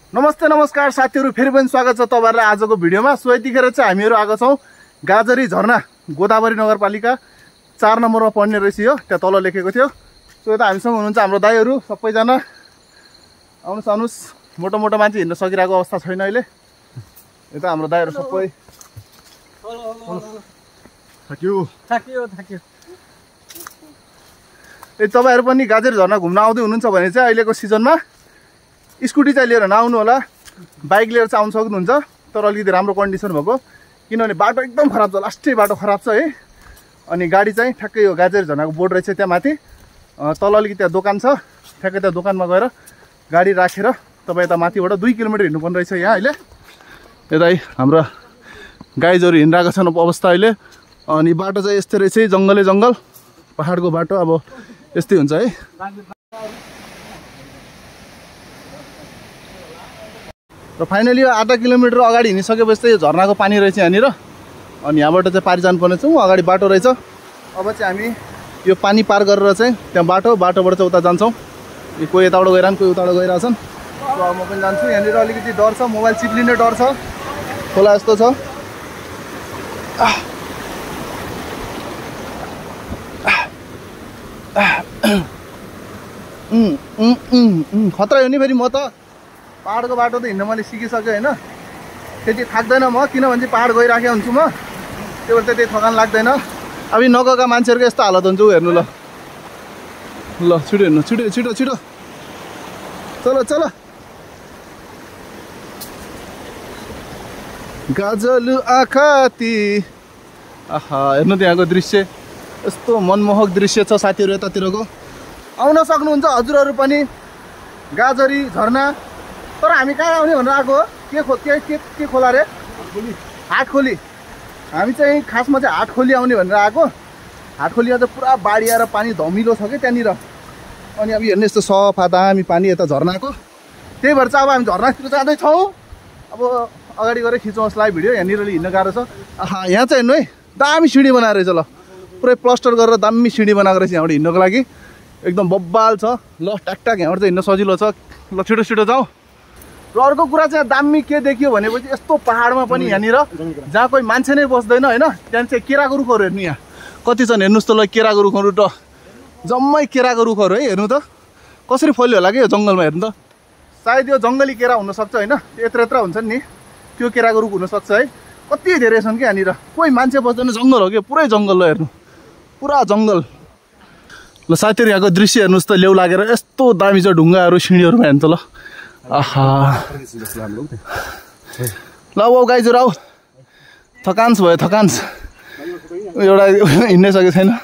नमस्ते नमस्कार साथीहरु, फेरि पनि स्वागत छ तपाईहरुलाई आजको भिडियोमा। सो यतिखेर चाहिँ हामीहरु आएको छौं गाजरी झरना, गोदावरी नगरपालिका 4 नम्बरमा पर्ने रहेछ यो, त्यहाँ तल लेखेको थियो। सो यता हामीसँग हुनुहुन्छ हाम्रो दाइहरु सबैजना। आउनुस् मोटो मोटो मान्छे हिँड्न सकिरहेको अवस्था छैन अहिले। यता हाम्रो दाइहरु सबै थ्यांक यू। ए तपाईहरु पनि गाजरी झरना घुम्न आउँदै हुनुहुन्छ भने चाहिँ अहिलेको सिजनमा स्कुटी चाहिँ लिएर नआउनु होला, बाइक लिएर चाहिँ आउन सक्नुहुन्छ। तर अलिकति राम्रो कन्डिसन भएको, किनभने बाटो एकदम खराब छ, लास्टै बाटो खराब छ है। अनि गाडी चाहिँ ठ्याक्कै यो गाजरी झरनाको बोर्ड रहेछ त्यहाँ माथि, तल अलिकति त्यहाँ दोकान छ, ठ्याक्कै त्यहाँ दोकानमा गएर गाडी राखेर तपाईँ यता माथिबाट 2 किलोमिटर हिँड्नुपर्ने रहेछ यहाँ अहिले। यता हाम्रो गाइजहरू हिँडिरहेको छन् अवस्था अहिले। अनि बाटो चाहिँ यस्तै रहेछ, जङ्गलै जङ्गल, पहाडको बाटो अब यस्तै हुन्छ है। र फाइनली आधा किलोमिटर अगाडि हिँडिसकेपछि चाहिँ यो झरनाको पानी रहेछ यहाँनिर। अनि यहाँबाट चाहिँ पारि जानुपर्ने छ, अगाडि बाटो रहेछ। अब चाहिँ हामी यो पानी पार गरेर चाहिँ त्यहाँ बाटोबाट चाहिँ उता जान्छौँ। कोही यताबाट गइरहन्, कोही उताबाट गइरहेछन्। सो अब म पनि जान्छु। यहाँनिर अलिकति डर छ, मोबाइल चिप्लिने डर छ, खोला यस्तो छ। खतरा हो नि, फेरि म त पहाडको बाटो त हिँड्न मैले सिकिसकेँ होइन। त्यति थाक्दैन म, किनभने चाहिँ पहाड गइराखेको हुन्छु म, त्यो भएर त्यति थकान लाग्दैन। अब नगएका मान्छेहरूको यस्तो हालत हुन्छ हेर्नु। ल ल छिटो हेर्नु, छिटो छिटो छिटो, चलो चलो। गाजलु आखाती, आहा हेर्नु त्यहाँको दृश्य, यस्तो मनमोहक दृश्य छ साथीहरू यतातिरको। आउन सक्नुहुन्छ हजुरहरू पनि गाजरी झरना। तर हामी कहाँ आउने भनेर आएको हो? के खोला रे? हाटखोली। हामी चाहिँ खासमा चाहिँ हाटखोली आउने भनेर आएको। हाटखोलीमा चाहिँ पुरा बाढी आएर पानी धमिलो छ कि त्यहाँनिर। अनि अब हेर्नु यस्तो सफा दामी पानी यता झरनाको। त्यही भएर चाहिँ अब हामी झरनातिर जाँदैछौँ। अब अगाडि गएर खिचौँ यसलाई भिडियो। यहाँनिर हिँड्न गाह्रो छ। आहा यहाँ चाहिँ हेर्नु है, दामी सिँढी बनाएर रहेछ। ल पुरै प्लास्टर गरेर दामी सिँढी बनाएको रहेछ यहाँबाट हिँड्नको लागि, एकदम बब्बाल छ। ल ट्याकट्याक यहाँबाट चाहिँ हिँड्न सजिलो छ। ल छिटो छिटो जाउँ। र अर्को कुरा चाहिँ दामी के देखियो भनेपछि यस्तो पहाडमा पनि यहाँनिर जहाँ कोही मान्छे नै बस्दैन होइन, त्यहाँ चाहिँ केराको रुखहरू हेर्नु। यहाँ कति छन् हेर्नुहोस् त। ल केराको रुखहरू त जम्मै केराको रुखहरू है। हेर्नु त कसरी फल्यो होला कि यो जङ्गलमा। हेर्नु त, सायद यो जङ्गली केरा हुनसक्छ होइन, यत्रो यत्रो हुन्छन् नि, त्यो केराको रुख हुनसक्छ है। कति धेरै छन् कि यहाँनिर, कोही मान्छे बस्दैन, जङ्गल हो कि पुरै जङ्गल। ल हेर्नु पुरा जङ्गल। ल साथीहरू यहाँको दृश्य हेर्नुहोस् त, लेउ लागेर यस्तो दामी छ ढुङ्गाहरू सिँढीहरूमा। हेर्नु त। ल आहा ल अब गाइजहरू आऊ, थकान्स भयो थकान्स, एउटा हिँड्नै सकेको छैन।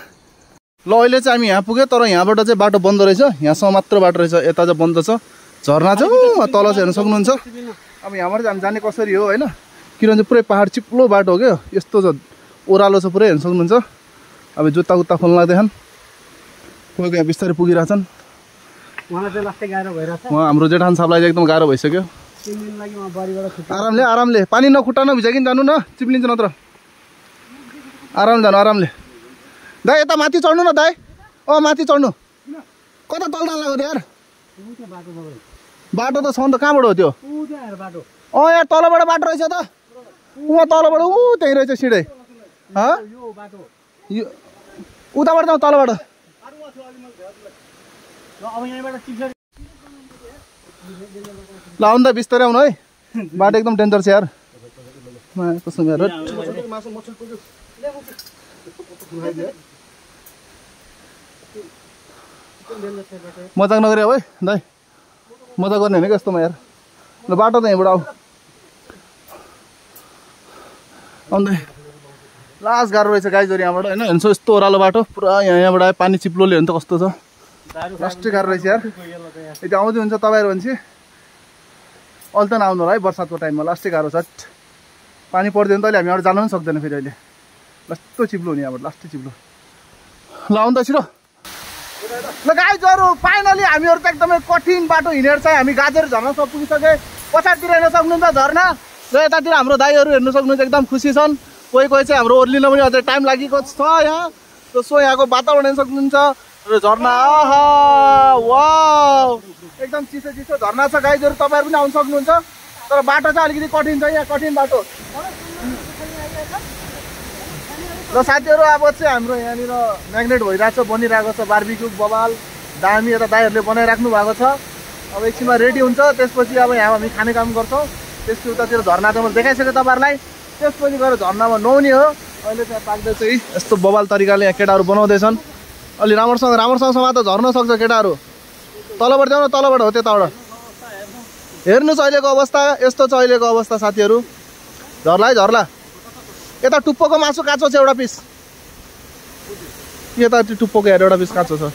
ल अहिले चाहिँ हामी यहाँ पुग्यो, तर यहाँबाट चाहिँ बाटो बन्द रहेछ, यहाँसम्म मात्र बाटो रहेछ, यता चाहिँ बन्द छ। झरना चाहिँ तल चाहिँ हेर्न सक्नुहुन्छ। अब यहाँबाट चाहिँ हामी जाने कसरी हो होइन, किनभने पुरै पहाड चिप्लो बाटो हो क्या, यस्तो छ ओह्रालो छ पुरै, हेर्न सक्नुहुन्छ। अब जुत्ता उता खोल्न लाग्दैछन्, कोही यहाँ बिस्तारै पुगिरहेछन्। उहाँ हाम्रो जेठान साहबलाई चाहिँ एकदम गाह्रो भइसक्यो। आरामले आरामले, पानी नखुट्टा नभिजाइकन जानु न, चिप्लिन्छ नत्र। आराम जानु आरामले। दाइ यता माथि चढ्नु न दाइ। माथि चढ्नु, कता तल लाग्यो यार। बाटो त छ नि त, कहाँबाट हो त्यो? यार तलबाट बाटो रहेछ त, उहाँ तलबाट त्यहीँ रहेछ सिँढै। उताबाट जाउँ तलबाट। ल आउनु त बिस्तारै आउनु है, बाटो एकदम डेन्जर छ यार। मजाक नगरे है दाइ, मजाक गर्ने होइन क्या यस्तोमा यार। ल बाटो त यहीँबाट आऊ। आउँदै लास्ट गाह्रो रहेछ गाइजहरू यहाँबाट होइन। हेर्नु यस्तो ओह्रालो बाटो पुरा, यहाँबाट आयो पानी चिप्लोले। हेर्नु त कस्तो छ, लास्टै गाह्रो रहेछ यार। यति आउँदै हुन्छ तपाईँहरू भनेपछि अहिले त नआउनु होला है, बर्सातको टाइममा लास्टै गाह्रो छ। पानी पर्दैन त अहिले हामी यहाँबाट जानु पनि सक्दैन फेरि अहिले, यस्तो चिप्लो हुने यहाँबाट, लास्टै चिप्लो। ल आउनु त छिटो। ल गाइजहरू फाइनली हामीहरू त एकदमै कठिन बाटो हिँडेर चाहिँ हामी गाजरी झरनासम्म पुगिसके। पछाडितिर हेर्न सक्नुहुन्छ झरना, र यतातिर हाम्रो दाइहरू हेर्नु सक्नुहुन्छ एकदम खुसी छन्। कोही कोही चाहिँ हाम्रो ओर्लिन पनि अझै टाइम लागेको छ यहाँ। सो यहाँको वातावरण हेर्न सक्नुहुन्छ, झरना आहा वाउ एकदम चिसो चिसो झरना छ गाइजहरु तपाईहरु पनि आउन सक्नुहुन्छ तर बाटो चाहिँ अलिकति कठिन छ यहाँ कठिन बाटो ल साथीहरु अब चाहिँ हाम्रो यहाँनिर म्याग्नेट भइरहेको छ बनिरहेको छ बार्बिक्यू बवाल दामी यता दाइहरुले बनाइराख्नु भएको छ अब एकछिनमा रेडी हुन्छ त्यसपछि अब यहाँ हामी खाने काम गर्छौं त्यसको उतातिर झरना त मैले देखाइसके तपाईहरुलाई त्यसपछि गएर झरनामा नुहाउने हो अहिले चाहिँ पाक्दैछ है यस्तो बवाल तरिकाले यहाँ केटाहरु बनाउँदैछन् अलि राम्रोसँग समात झर्न सक्छ केटाहरु तलबाट जाउँ न तलबाट हो त्यताबाट हेर्नुस् अहिलेको अवस्था यस्तो छ अहिलेको अवस्था साथीहरु झर्ला है झर्ला यता टुप्पोको मासु काँचो छ एउटा पिस यता टुप्पोको हेर एउटा पिस काँचो छ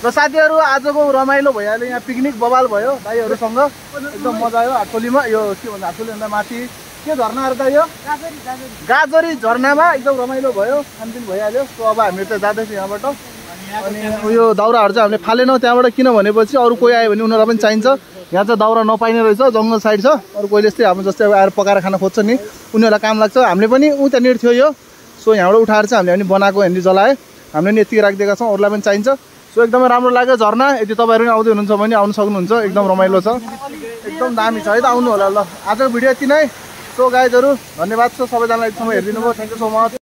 र साथीहरु आजको रमाइलो भइहाल्यो यहाँ पिकनिक बवाल भयो दाइहरुसँग एकदम मजा आयो हाटोलीमा यो के भन्छ हाटोली भन्दा माथि के झरनाहरु त यो गाजरी झरनामा एकदम रमाइलो भयो खानपिन भइहाल्यो सो अब हामी त जाँदैछ यहाँबाट अनि यो दाउराहरु चाहिँ हामीले फालेनौं त्यहाँबाट किन भनेपछि अरु कोही आयो भने उनीहरुलाई पनि चाहिन्छ यहाँ चाहिँ दाउरा नपाइने रहेछ जंगल साइड छ अरु कोहीले यस्तै हाम्रो जस्तै आएर पकाएर खान खोज्छ नि उनीहरुलाई काम लाग्छ हामीले पनि त्यहाँनिर थियो यो सो यहाँबाट उठाएर चाहिँ हामीले पनि बनाएको हेर्ने जलाए हामीले नि यति राखिदिएका छौं अरूलाई पनि चाहिन्छ सो एकदमै राम्रो लाग्यो झरना यदि तपाईहरु पनि आउँदै हुनुहुन्छ भने आउन सक्नुहुन्छ एकदम रमाइलो छ एकदम दामी छ है त आउनु होला ल आजको भिडियो यति नै सो गाइजहरु धन्यवाद छ सबैजनालाई यतिसम्म हेरिदिनु भयो थ्यांक यू सो मच